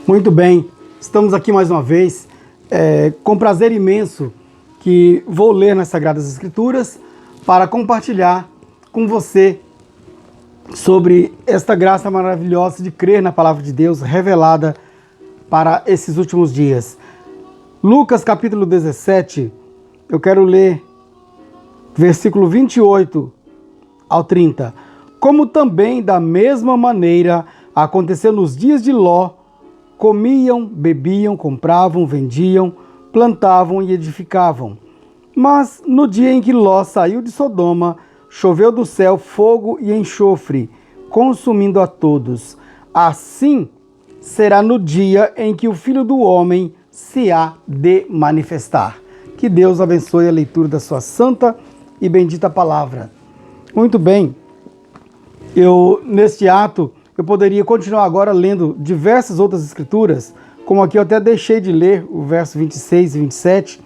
Muito bem, estamos aqui mais uma vez, com prazer imenso que vou ler nas Sagradas Escrituras para compartilhar com você sobre esta graça maravilhosa de crer na Palavra de Deus revelada para esses últimos dias. Lucas capítulo 17, eu quero ler versículo 28 ao 30. Como também da mesma maneira aconteceu nos dias de Ló, comiam, bebiam, compravam, vendiam, plantavam e edificavam. Mas no dia em que Ló saiu de Sodoma, choveu do céu fogo e enxofre, consumindo a todos. Assim será no dia em que o Filho do Homem se há de manifestar. Que Deus abençoe a leitura da sua santa e bendita palavra. Muito bem, neste ato, eu poderia continuar agora lendo diversas outras escrituras, como aqui eu até deixei de ler o verso 26 e 27,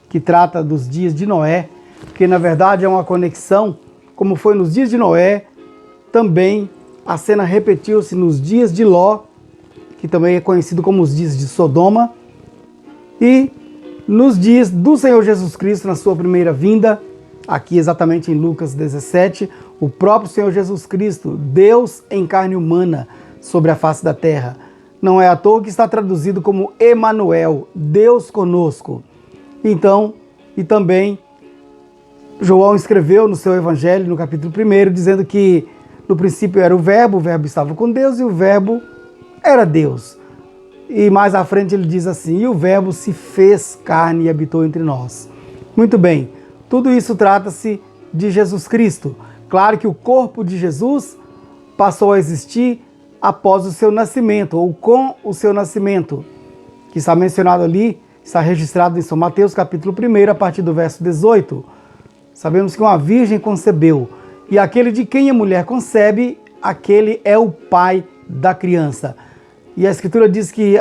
que trata dos dias de Noé, que na verdade é uma conexão, como foi nos dias de Noé, também a cena repetiu-se nos dias de Ló, que também é conhecido como os dias de Sodoma, e nos dias do Senhor Jesus Cristo, na sua primeira vinda, aqui exatamente em Lucas 17, o próprio Senhor Jesus Cristo, Deus em carne humana sobre a face da terra. Não é à toa que está traduzido como Emanuel, Deus conosco. Então, e também João escreveu no seu evangelho, no capítulo 1, dizendo que no princípio era o verbo estava com Deus e o verbo era Deus. E mais à frente ele diz assim, e o verbo se fez carne e habitou entre nós. Muito bem, tudo isso trata-se de Jesus Cristo. Claro que o corpo de Jesus passou a existir após o seu nascimento, ou com o seu nascimento, que está mencionado ali, está registrado em São Mateus, capítulo 1, a partir do verso 18. Sabemos que uma virgem concebeu, e aquele de quem a mulher concebe, aquele é o pai da criança. E a Escritura diz que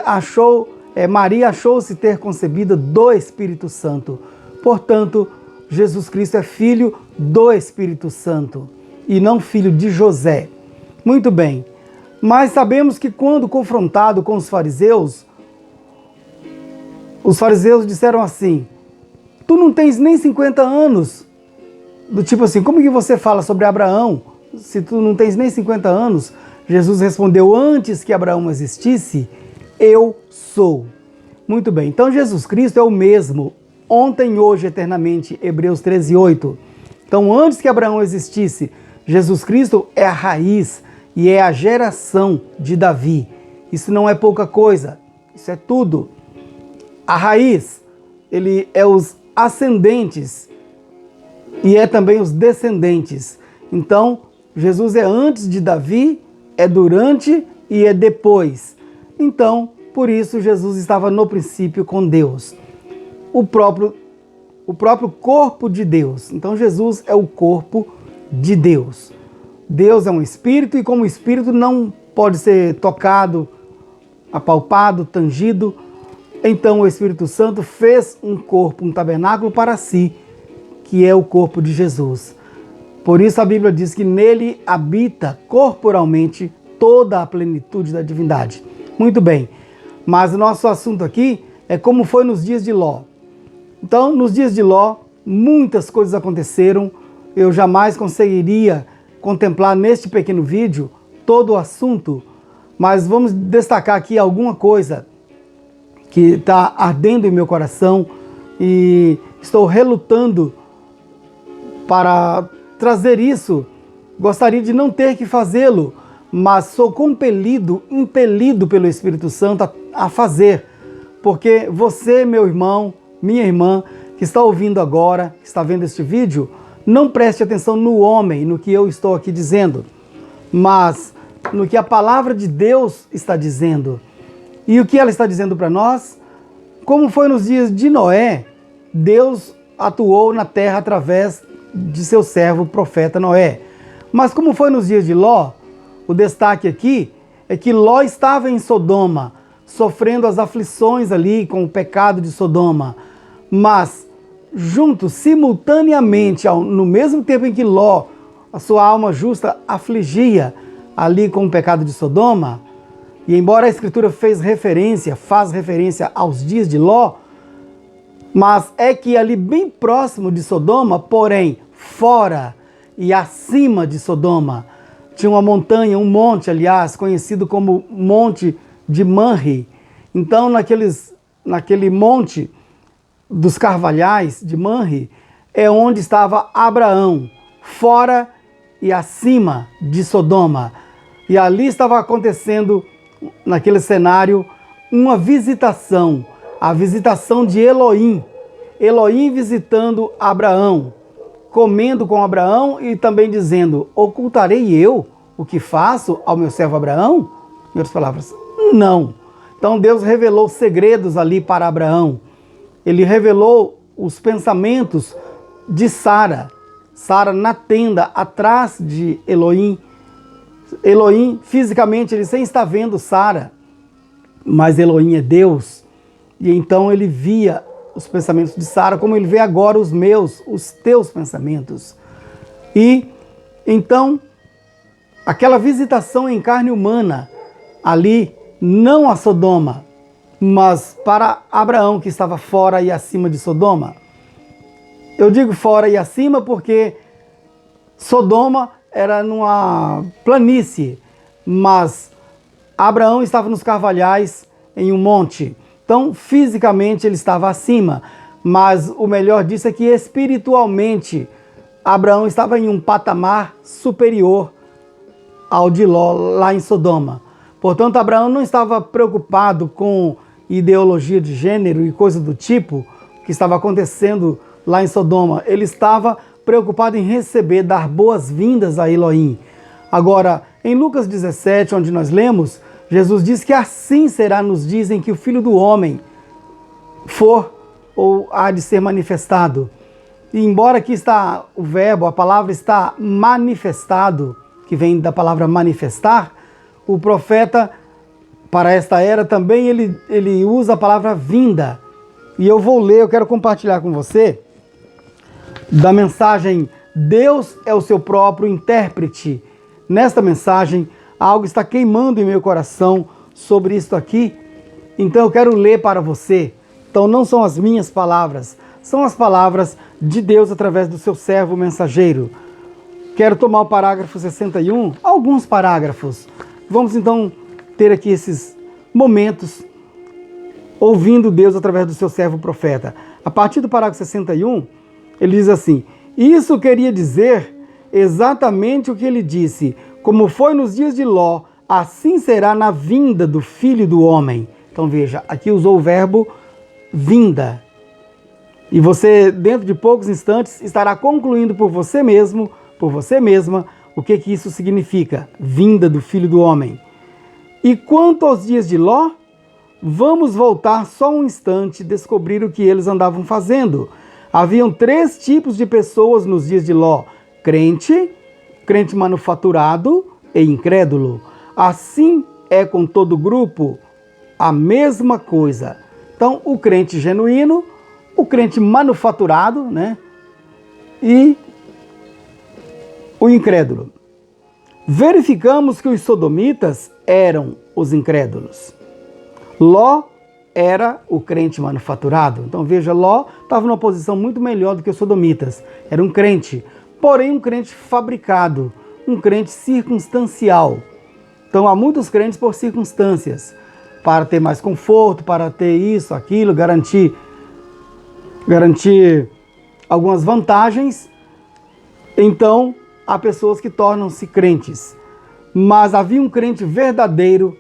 Maria achou-se ter concebido do Espírito Santo. Portanto, Jesus Cristo é filho do Espírito Santo e não filho de José. Muito bem, mas sabemos que quando confrontado com os fariseus disseram assim, tu não tens nem 50 anos, do tipo assim, como que você fala sobre Abraão se tu não tens nem 50 anos? Jesus respondeu, antes que Abraão existisse, eu sou. Muito bem, então Jesus Cristo é o mesmo, ontem, hoje, eternamente, Hebreus 13:8. Então, antes que Abraão existisse, Jesus Cristo é a raiz e é a geração de Davi. Isso não é pouca coisa, isso é tudo. A raiz, ele é os ascendentes e é também os descendentes. Então, Jesus é antes de Davi, é durante e é depois. Então, por isso, Jesus estava no princípio com Deus. O próprio corpo de Deus. Então Jesus é o corpo de Deus. Deus é um espírito e como espírito não pode ser tocado, apalpado, tangido. Então o Espírito Santo fez um corpo, um tabernáculo para si, que é o corpo de Jesus. Por isso a Bíblia diz que nele habita corporalmente toda a plenitude da divindade. Muito bem, mas o nosso assunto aqui é como foi nos dias de Ló. Então, nos dias de Ló, muitas coisas aconteceram. Eu jamais conseguiria contemplar neste pequeno vídeo todo o assunto, mas vamos destacar aqui alguma coisa que está ardendo em meu coração e estou relutando para trazer isso. Gostaria de não ter que fazê-lo, mas sou impelido pelo Espírito Santo a fazer, porque você, meu irmão, minha irmã, que está ouvindo agora, que está vendo este vídeo, não preste atenção no homem, no que eu estou aqui dizendo, mas no que a palavra de Deus está dizendo. E o que ela está dizendo para nós? Como foi nos dias de Noé, Deus atuou na terra através de seu servo, o profeta Noé. Mas como foi nos dias de Ló, o destaque aqui é que Ló estava em Sodoma, sofrendo as aflições ali com o pecado de Sodoma. Mas, juntos, simultaneamente, no mesmo tempo em que Ló, a sua alma justa, afligia ali com o pecado de Sodoma, E embora a Escritura faz referência aos dias de Ló, mas é que ali bem próximo de Sodoma, porém fora e acima de Sodoma, tinha uma montanha, um monte, aliás, conhecido como Monte de Manre. Então, naquele monte dos Carvalhais de Manre, é onde estava Abraão, fora e acima de Sodoma. E ali estava acontecendo, naquele cenário, uma visitação, a visitação de Elohim. Elohim visitando Abraão, comendo com Abraão e também dizendo: ocultarei eu o que faço ao meu servo Abraão? Em outras palavras, não. Então Deus revelou segredos ali para Abraão. Ele revelou os pensamentos de Sara. Sara na tenda, atrás de Elohim. Elohim, fisicamente, ele sem estar vendo Sara, mas Elohim é Deus. E então ele via os pensamentos de Sara, como ele vê agora os teus pensamentos. E então, aquela visitação em carne humana, ali, não a Sodoma, mas para Abraão, que estava fora e acima de Sodoma. Eu digo fora e acima porque Sodoma era numa planície, mas Abraão estava nos Carvalhais, em um monte. Então, fisicamente, ele estava acima, mas o melhor disso é que espiritualmente, Abraão estava em um patamar superior ao de Ló, lá em Sodoma. Portanto, Abraão não estava preocupado com ideologia de gênero e coisa do tipo que estava acontecendo lá em Sodoma. Ele estava preocupado em receber, dar boas-vindas a Elohim. Agora, em Lucas 17, onde nós lemos, Jesus diz que assim será nos dias em que o Filho do Homem for ou há de ser manifestado. E embora aqui está o verbo, a palavra está manifestado, que vem da palavra manifestar, o profeta, para esta era, também ele usa a palavra vinda. E eu vou ler, eu quero compartilhar com você, da mensagem Deus é o seu próprio intérprete. Nesta mensagem, algo está queimando em meu coração sobre isto aqui. Então eu quero ler para você. Então não são as minhas palavras, são as palavras de Deus através do seu servo mensageiro. Quero tomar o parágrafo 61, alguns parágrafos. Vamos então ter aqui esses momentos ouvindo Deus através do seu servo profeta. A partir do parágrafo 61, ele diz assim: isso queria dizer exatamente o que ele disse: como foi nos dias de Ló, assim será na vinda do Filho do Homem. Então veja, aqui usou o verbo vinda. E você, dentro de poucos instantes, estará concluindo por você mesmo, por você mesma, o que isso significa, vinda do Filho do Homem. E quanto aos dias de Ló, vamos voltar só um instante e descobrir o que eles andavam fazendo. Haviam 3 tipos de pessoas nos dias de Ló: crente, crente manufaturado e incrédulo. Assim é com todo grupo a mesma coisa. Então, o crente genuíno, o crente manufaturado, né? E o incrédulo. Verificamos que os sodomitas eram os incrédulos. Ló era o crente manufaturado. Então veja, Ló estava numa posição muito melhor do que os sodomitas. Era um crente, porém um crente fabricado, um crente circunstancial. Então há muitos crentes por circunstâncias, para ter mais conforto, para ter isso, aquilo, garantir algumas vantagens. Então há pessoas que tornam-se crentes. Mas havia um crente verdadeiro.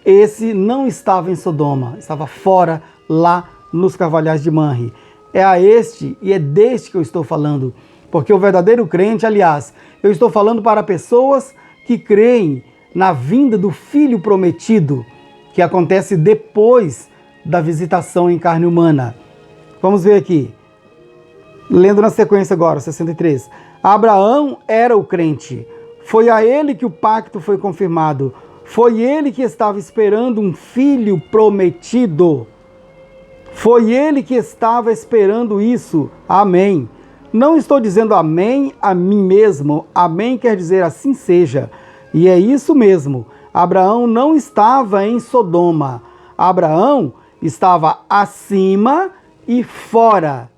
Esse não estava em Sodoma, estava fora, lá nos Carvalhais de Manre. É a este e é deste que eu estou falando, porque o verdadeiro crente, aliás, eu estou falando para pessoas que creem na vinda do Filho prometido, que acontece depois da visitação em carne humana. Vamos ver aqui, lendo na sequência agora, 63. Abraão era o crente, foi a ele que o pacto foi confirmado. Foi ele que estava esperando um filho prometido. Foi ele que estava esperando isso. Amém. Não estou dizendo amém a mim mesmo. Amém quer dizer assim seja. E é isso mesmo. Abraão não estava em Sodoma. Abraão estava acima e fora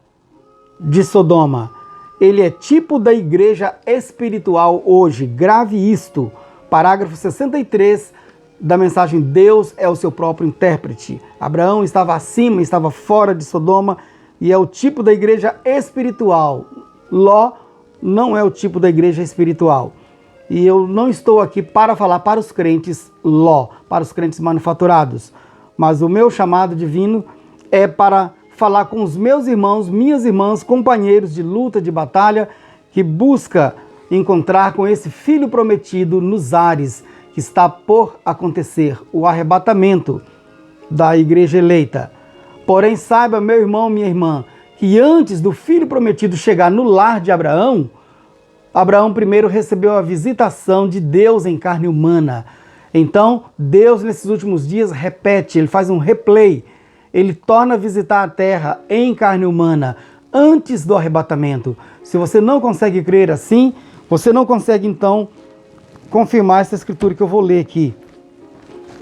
de Sodoma. Ele é tipo da igreja espiritual hoje. Grave isto. Parágrafo 63 da mensagem Deus é o seu próprio intérprete. Abraão estava acima, estava fora de Sodoma e é o tipo da igreja espiritual. Ló não é o tipo da igreja espiritual. E eu não estou aqui para falar para os crentes Ló, para os crentes manufaturados. Mas o meu chamado divino é para falar com os meus irmãos, minhas irmãs, companheiros de luta, de batalha, que busca encontrar com esse filho prometido nos ares, que está por acontecer, o arrebatamento da igreja eleita. Porém, saiba, meu irmão, minha irmã, que antes do filho prometido chegar no lar de Abraão, Abraão primeiro recebeu a visitação de Deus em carne humana. Então, Deus nesses últimos dias repete, ele faz um replay, ele torna a visitar a terra em carne humana antes do arrebatamento. Se você não consegue crer assim, você não consegue então confirmar essa escritura que eu vou ler aqui.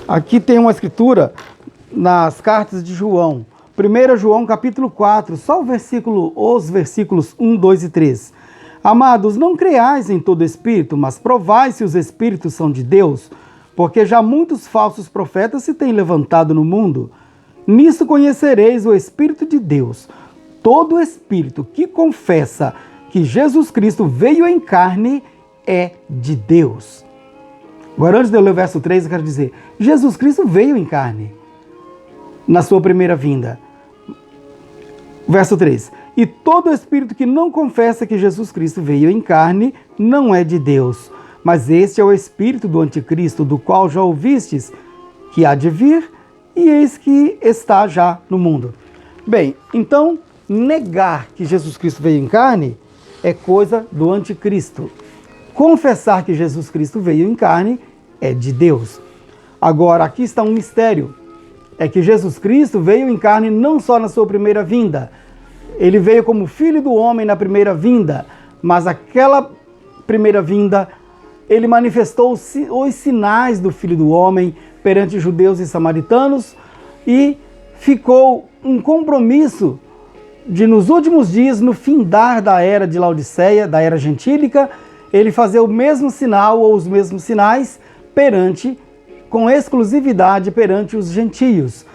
Aqui tem uma escritura nas cartas de João. 1 João capítulo 4, só os versículos 1, 2 e 3. Amados, não creais em todo espírito, mas provai se os espíritos são de Deus, porque já muitos falsos profetas se têm levantado no mundo. Nisso conhecereis o Espírito de Deus. Todo espírito que confessa que Jesus Cristo veio em carne é de Deus. Agora, antes de eu ler o verso 3, eu quero dizer, Jesus Cristo veio em carne na sua primeira vinda. Verso 3. E todo espírito que não confessa que Jesus Cristo veio em carne não é de Deus. Mas este é o espírito do anticristo, do qual já ouvistes que há de vir, e eis que está já no mundo. Bem, então, negar que Jesus Cristo veio em carne é coisa do anticristo. Confessar que Jesus Cristo veio em carne é de Deus. Agora, aqui está um mistério. É que Jesus Cristo veio em carne não só na sua primeira vinda. Ele veio como filho do homem na primeira vinda, mas aquela primeira vinda, ele manifestou os sinais do filho do homem perante judeus e samaritanos e ficou um compromisso de nos últimos dias, no findar da era de Laodiceia, da era gentílica, ele fazer o mesmo sinal ou os mesmos sinais com exclusividade perante os gentios.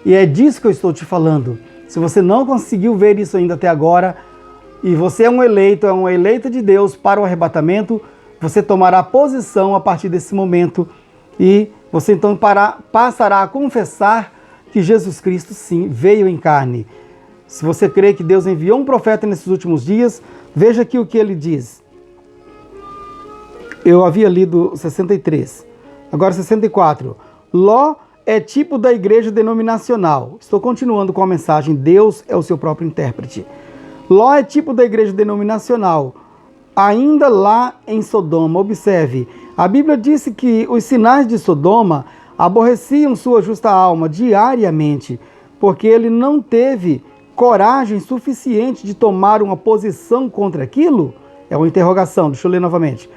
E é disso que eu estou te falando. Se você não conseguiu ver isso ainda até agora, e você é um eleito, é uma eleita de Deus para o arrebatamento, você tomará posição a partir desse momento e você então passará a confessar que Jesus Cristo sim veio em carne. Se você crê que Deus enviou um profeta nesses últimos dias, veja aqui o que ele diz. Eu havia lido 63, agora 64. Ló é tipo da igreja denominacional. Estou continuando com a mensagem, Deus é o seu próprio intérprete. Ló é tipo da igreja denominacional. Ainda lá em Sodoma, observe, a Bíblia disse que os sinais de Sodoma aborreciam sua justa alma diariamente, porque ele não teve coragem suficiente de tomar uma posição contra aquilo? É uma interrogação, deixa eu ler novamente.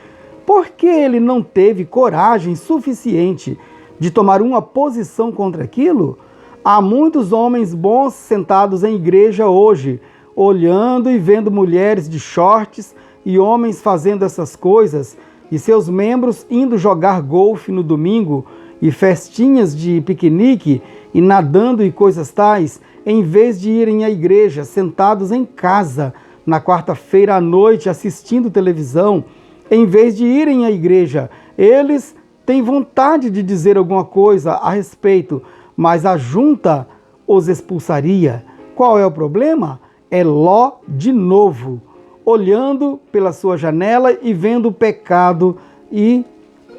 Por que ele não teve coragem suficiente de tomar uma posição contra aquilo? Há muitos homens bons sentados em igreja hoje, olhando e vendo mulheres de shorts e homens fazendo essas coisas, e seus membros indo jogar golfe no domingo, e festinhas de piquenique, e nadando e coisas tais, em vez de irem à igreja, sentados em casa, na quarta-feira à noite, assistindo televisão, em vez de irem à igreja, eles têm vontade de dizer alguma coisa a respeito, mas a junta os expulsaria. Qual é o problema? É Ló de novo, olhando pela sua janela e vendo o pecado e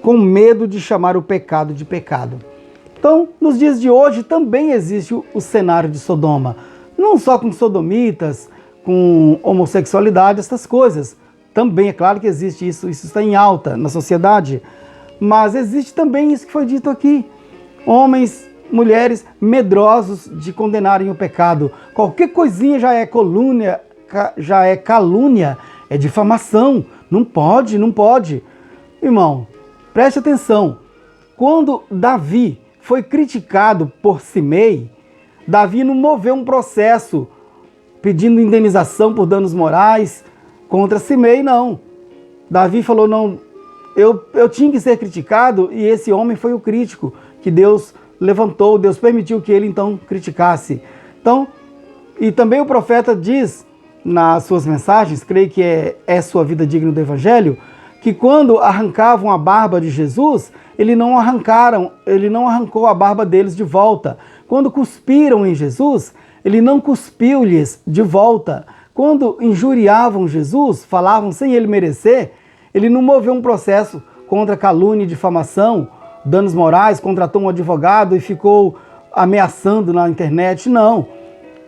com medo de chamar o pecado de pecado. Então, nos dias de hoje também existe o cenário de Sodoma, não só com sodomitas, com homossexualidade, essas coisas. Também é claro que existe isso está em alta na sociedade, mas existe também isso que foi dito aqui. Homens, mulheres medrosos de condenarem o pecado. Qualquer coisinha já é calúnia, é difamação. Não pode. Irmão, preste atenção. quando Davi foi criticado por Simei, Davi não moveu um processo pedindo indenização por danos morais contra Simei, não. Davi falou, não, eu tinha que ser criticado e esse homem foi o crítico que Deus levantou, Deus permitiu que ele então criticasse. Então, e também o profeta diz nas suas mensagens, creio que é sua vida digna do Evangelho, que quando arrancavam a barba de Jesus, ele não arrancou a barba deles de volta. Quando cuspiram em Jesus, ele não cuspiu-lhes de volta. Quando injuriavam Jesus, falavam sem ele merecer, ele não moveu um processo contra calúnia e difamação, danos morais, contratou um advogado e ficou ameaçando na internet, não.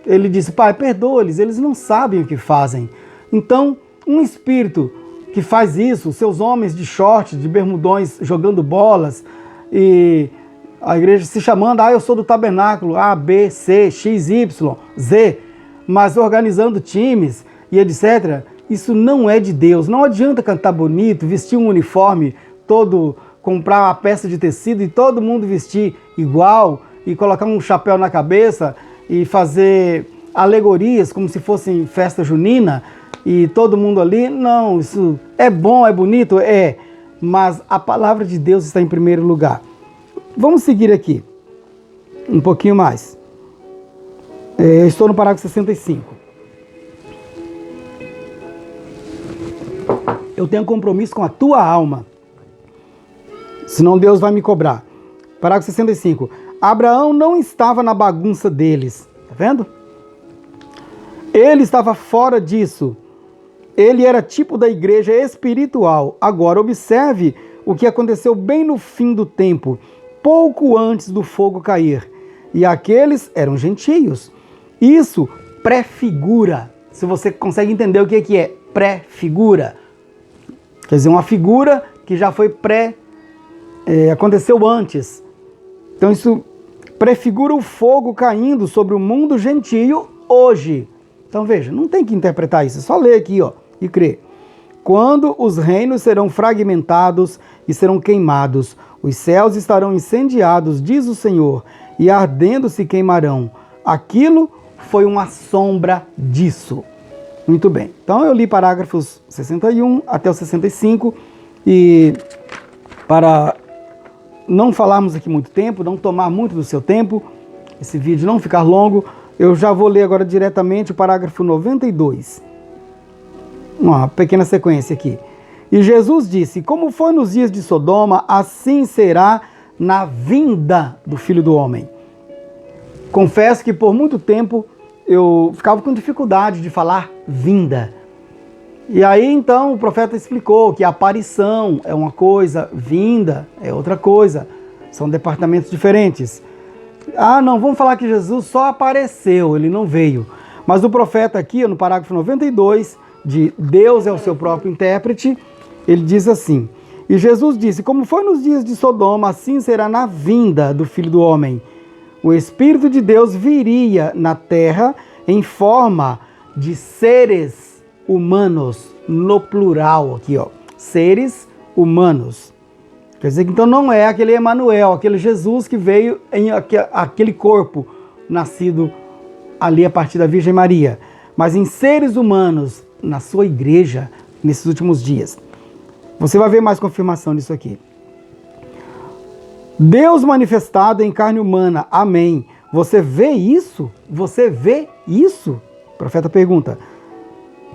Ele disse, Pai, perdoa-lhes, eles não sabem o que fazem. Então, um espírito que faz isso, seus homens de short, de bermudões, jogando bolas, e a igreja se chamando, eu sou do tabernáculo, A, B, C, X, Y, Z, mas organizando times e etc., isso não é de Deus. Não adianta cantar bonito, vestir um uniforme todo, comprar uma peça de tecido e todo mundo vestir igual e colocar um chapéu na cabeça e fazer alegorias como se fossem festa junina e todo mundo ali. Não, isso é bom, é bonito, mas a palavra de Deus está em primeiro lugar. Vamos seguir aqui um pouquinho mais. Estou no parágrafo 65. Eu tenho compromisso com a tua alma, senão Deus vai me cobrar. Parágrafo 65. Abraão não estava na bagunça deles, tá vendo? Ele estava fora disso. Ele era tipo da igreja espiritual. Agora observe o que aconteceu bem no fim do tempo, pouco antes do fogo cair. E aqueles eram gentios. Isso prefigura. Se você consegue entender o que é prefigura. Quer dizer, uma figura que já foi aconteceu antes. Então isso prefigura o fogo caindo sobre o mundo gentio hoje. Então veja, não tem que interpretar isso, é só ler aqui e crer. Quando os reinos serão fragmentados e serão queimados, os céus estarão incendiados, diz o Senhor, e ardendo se queimarão. Aquilo foi uma sombra disso. Muito bem, então eu li parágrafos 61 até o 65 e para não falarmos aqui muito tempo, não tomar muito do seu tempo, esse vídeo não ficar longo, eu já vou ler agora diretamente o parágrafo 92. Uma pequena sequência aqui. E Jesus disse, como foi nos dias de Sodoma, assim será na vinda do Filho do Homem. Confesso que por muito tempo eu ficava com dificuldade de falar vinda. E aí então o profeta explicou que a aparição é uma coisa, vinda é outra coisa. São departamentos diferentes. Não, vamos falar que Jesus só apareceu, ele não veio. Mas o profeta aqui, no parágrafo 92, de Deus é o seu próprio intérprete, ele diz assim, e Jesus disse, como foi nos dias de Sodoma, assim será na vinda do Filho do Homem. O Espírito de Deus viria na terra em forma de seres humanos, no plural aqui, seres humanos. Quer dizer que então não é aquele Emanuel, aquele Jesus que veio em aquele corpo nascido ali a partir da Virgem Maria, mas em seres humanos, na sua igreja, nesses últimos dias. Você vai ver mais confirmação disso aqui. Deus manifestado em carne humana, amém. Você vê isso? Você vê isso? O profeta pergunta.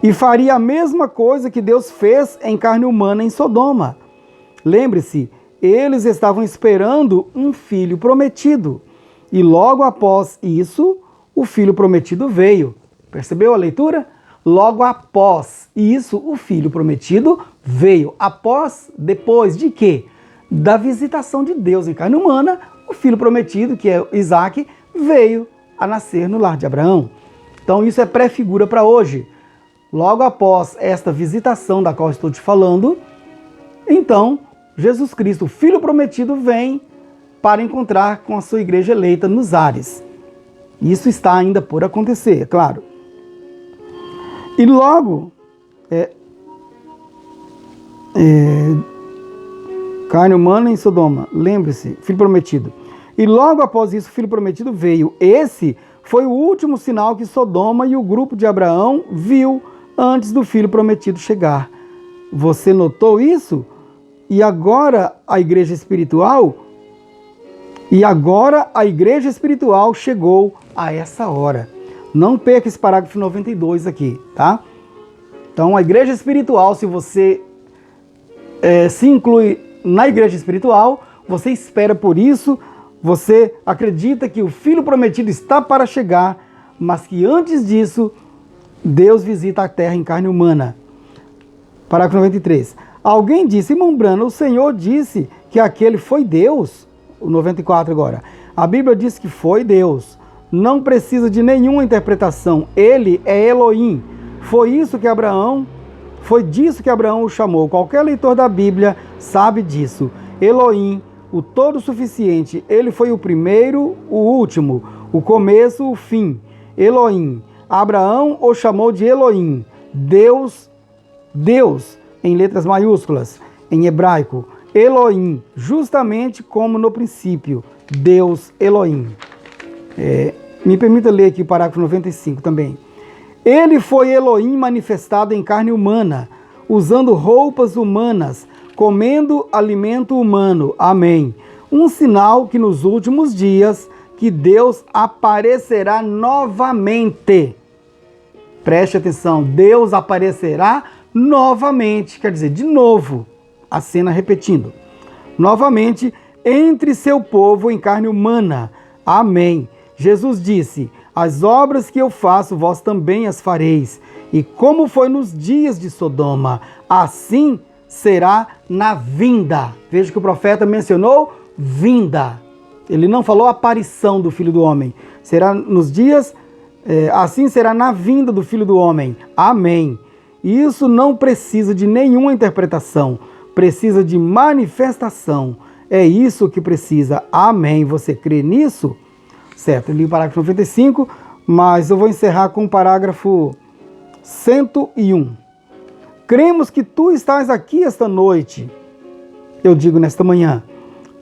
E faria a mesma coisa que Deus fez em carne humana em Sodoma. Lembre-se, eles estavam esperando um filho prometido. E logo após isso, o filho prometido veio. Percebeu a leitura? Logo após isso, o filho prometido veio. Depois de quê? Da visitação de Deus em carne humana, o filho prometido, que é Isaac, veio a nascer no lar de Abraão. Então isso é pré-figura para hoje. Logo após esta visitação da qual estou te falando, então Jesus Cristo, o Filho prometido, vem para encontrar com a sua igreja eleita nos ares. Isso está ainda por acontecer, é claro. E logo, Carne humana em Sodoma. Lembre-se, filho prometido. E logo após isso, o filho prometido veio. Esse foi o último sinal que Sodoma e o grupo de Abraão viu antes do filho prometido chegar. Você notou isso? E agora a igreja espiritual chegou a essa hora. Não perca esse parágrafo 92 aqui, tá? Então, a igreja espiritual, se você se inclui na igreja espiritual, você espera por isso, você acredita que o filho prometido está para chegar, mas que antes disso, Deus visita a terra em carne humana. Parágrafo 93. Alguém disse, irmão Brano, o Senhor disse que aquele foi Deus. O 94 agora. A Bíblia diz que foi Deus. Não precisa de nenhuma interpretação. Ele é Elohim. Foi disso que Abraão o chamou. Qualquer leitor da Bíblia sabe disso. Elohim, o todo-suficiente. Ele foi o primeiro, o último, o começo, o fim. Elohim. Abraão o chamou de Elohim. Deus, em letras maiúsculas, em hebraico. Elohim, justamente como no princípio. Deus, Elohim. Me permita ler aqui o parágrafo 95 também. Ele foi Elohim manifestado em carne humana, usando roupas humanas, comendo alimento humano. Amém. Um sinal que nos últimos dias que Deus aparecerá novamente. Preste atenção, Deus aparecerá novamente, quer dizer, de novo, a cena repetindo. Novamente, entre seu povo em carne humana. Amém. Jesus disse, as obras que eu faço, vós também as fareis. E como foi nos dias de Sodoma, assim será na vinda. Veja que o profeta mencionou vinda. Ele não falou aparição do Filho do Homem. Será nos dias, assim será na vinda do Filho do Homem. Amém. Isso não precisa de nenhuma interpretação. Precisa de manifestação. É isso que precisa. Amém. Você crê nisso? Certo, eu li o parágrafo 95, mas eu vou encerrar com o parágrafo 101. Cremos que tu estás aqui esta noite. Eu digo nesta manhã.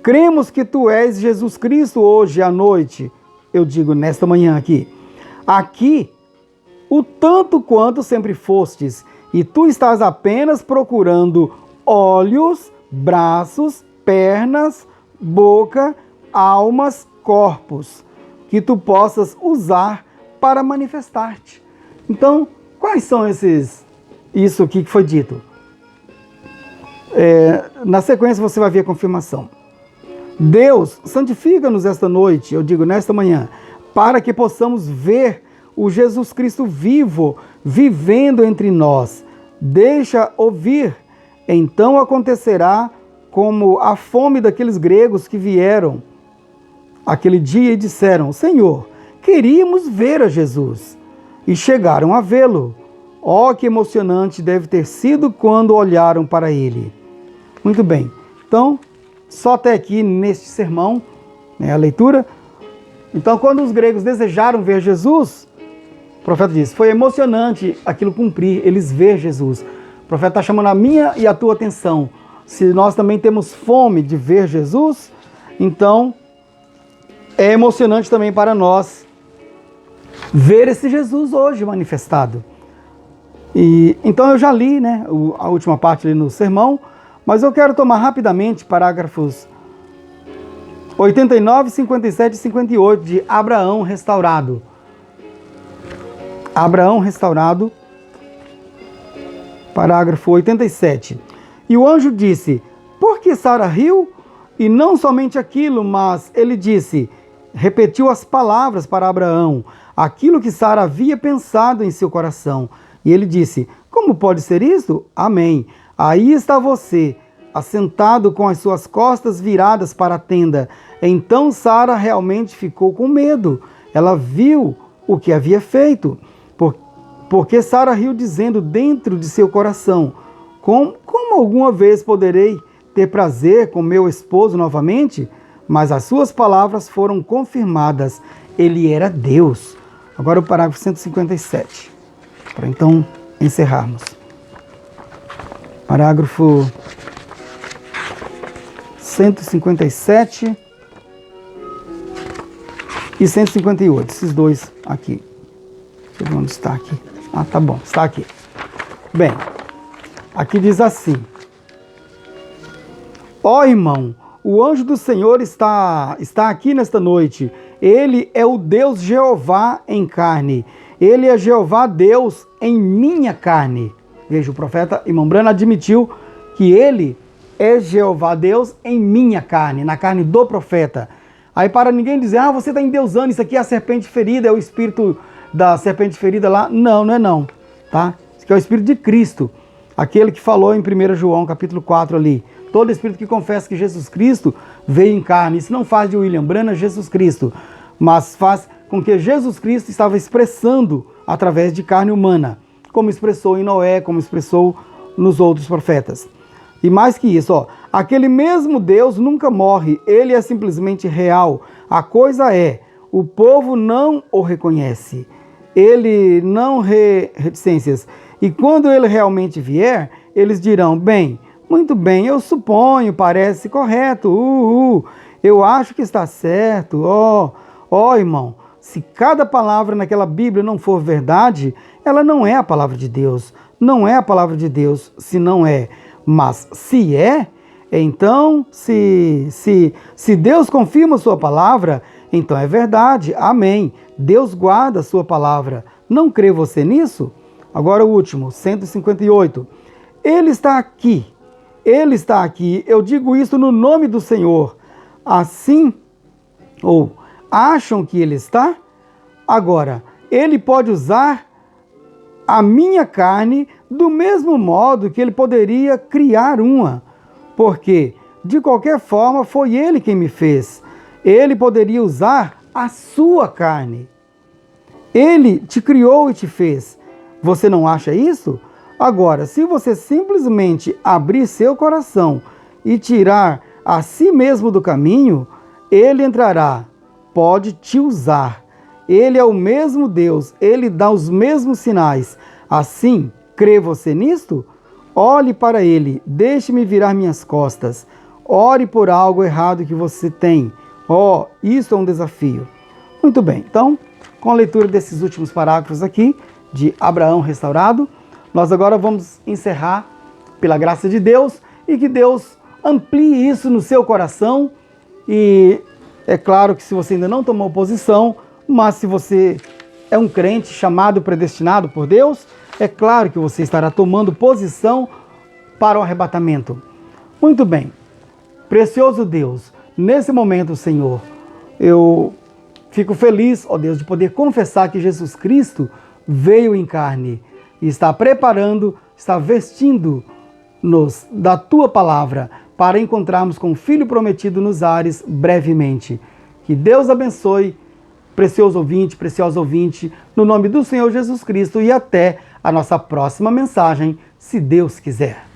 Cremos que tu és Jesus Cristo hoje à noite. Eu digo nesta manhã aqui. Aqui, o tanto quanto sempre fostes, e tu estás apenas procurando olhos, braços, pernas, boca, almas, corpos, que tu possas usar para manifestar-te. Então, quais são isso aqui que foi dito? Na sequência você vai ver a confirmação. Deus, santifica-nos esta noite, eu digo nesta manhã, para que possamos ver o Jesus Cristo vivo, vivendo entre nós. Deixa ouvir, então acontecerá como a fome daqueles gregos que vieram aquele dia e disseram, Senhor, queríamos ver a Jesus. E chegaram a vê-lo. Oh, que emocionante deve ter sido quando olharam para ele. Muito bem. Então, só até aqui neste sermão, a leitura. Então, quando os gregos desejaram ver Jesus, o profeta diz, foi emocionante aquilo cumprir, eles ver Jesus. O profeta está chamando a minha e a tua atenção. Se nós também temos fome de ver Jesus, então é emocionante também para nós ver esse Jesus hoje manifestado. Então eu já li, a última parte ali no sermão, mas eu quero tomar rapidamente parágrafos 89, 57 e 58 de Abraão restaurado. Abraão restaurado, parágrafo 87. E o anjo disse, por que Sara riu? E não somente aquilo, mas ele disse, repetiu as palavras para Abraão, aquilo que Sara havia pensado em seu coração. E ele disse, como pode ser isso? Amém. Aí está você, assentado com as suas costas viradas para a tenda. Então Sara realmente ficou com medo. Ela viu o que havia feito. Porque Sara riu dizendo dentro de seu coração, como alguma vez poderei ter prazer com meu esposo novamente? Mas as suas palavras foram confirmadas. Ele era Deus. Agora o parágrafo 157. Para então encerrarmos. Parágrafo 157 e 158, esses dois aqui. Deixa eu ver onde está aqui. Ah, tá bom, está aqui. Bem, aqui diz assim: ó irmão, o anjo do Senhor está aqui nesta noite. Ele é o Deus Jeová em carne. Ele é Jeová Deus em minha carne. Veja, o profeta irmão Branham admitiu que ele é Jeová Deus em minha carne, na carne do profeta. Aí para ninguém dizer, você está endeusando, isso aqui é a serpente ferida, é o espírito da serpente ferida lá. Não, não é não, tá? Isso aqui é o espírito de Cristo, aquele que falou em 1 João capítulo 4 ali. Todo espírito que confessa que Jesus Cristo veio em carne. Isso não faz de William Branham Jesus Cristo, mas faz com que Jesus Cristo estava expressando através de carne humana, como expressou em Noé, como expressou nos outros profetas. E mais que isso, aquele mesmo Deus nunca morre, ele é simplesmente real. A coisa é, o povo não o reconhece, ele não reticências. E quando ele realmente vier, eles dirão, bem, muito bem, eu suponho, parece correto, eu acho que está certo, irmão, se cada palavra naquela Bíblia não for verdade, ela não é a palavra de Deus, não é a palavra de Deus, se não é. Mas se é, então, se Deus confirma a sua palavra, então é verdade, amém. Deus guarda a sua palavra. Não crê você nisso? Agora o último, 158. Ele está aqui, eu digo isso no nome do Senhor. Assim, ou acham que ele está? Agora, ele pode usar a minha carne do mesmo modo que ele poderia criar uma, porque de qualquer forma foi ele quem me fez. Ele poderia usar a sua carne. Ele te criou e te fez. Você não acha isso? Agora, se você simplesmente abrir seu coração e tirar a si mesmo do caminho, ele entrará, pode te usar. Ele é o mesmo Deus, ele dá os mesmos sinais. Assim, crê você nisto? Olhe para ele, deixe-me virar minhas costas. Ore por algo errado que você tem. Isso é um desafio. Muito bem, então, com a leitura desses últimos parágrafos aqui, de Abraão restaurado, nós agora vamos encerrar pela graça de Deus e que Deus amplie isso no seu coração. E é claro que se você ainda não tomou posição, mas se você é um crente chamado, predestinado por Deus, é claro que você estará tomando posição para o arrebatamento. Muito bem. Precioso Deus, nesse momento, Senhor, eu fico feliz, Deus, de poder confessar que Jesus Cristo veio em carne e está preparando, está vestindo-nos da Tua palavra para encontrarmos com o Filho prometido nos ares brevemente. Que Deus abençoe, precioso ouvinte, preciosa ouvinte, no nome do Senhor Jesus Cristo e até a nossa próxima mensagem, se Deus quiser.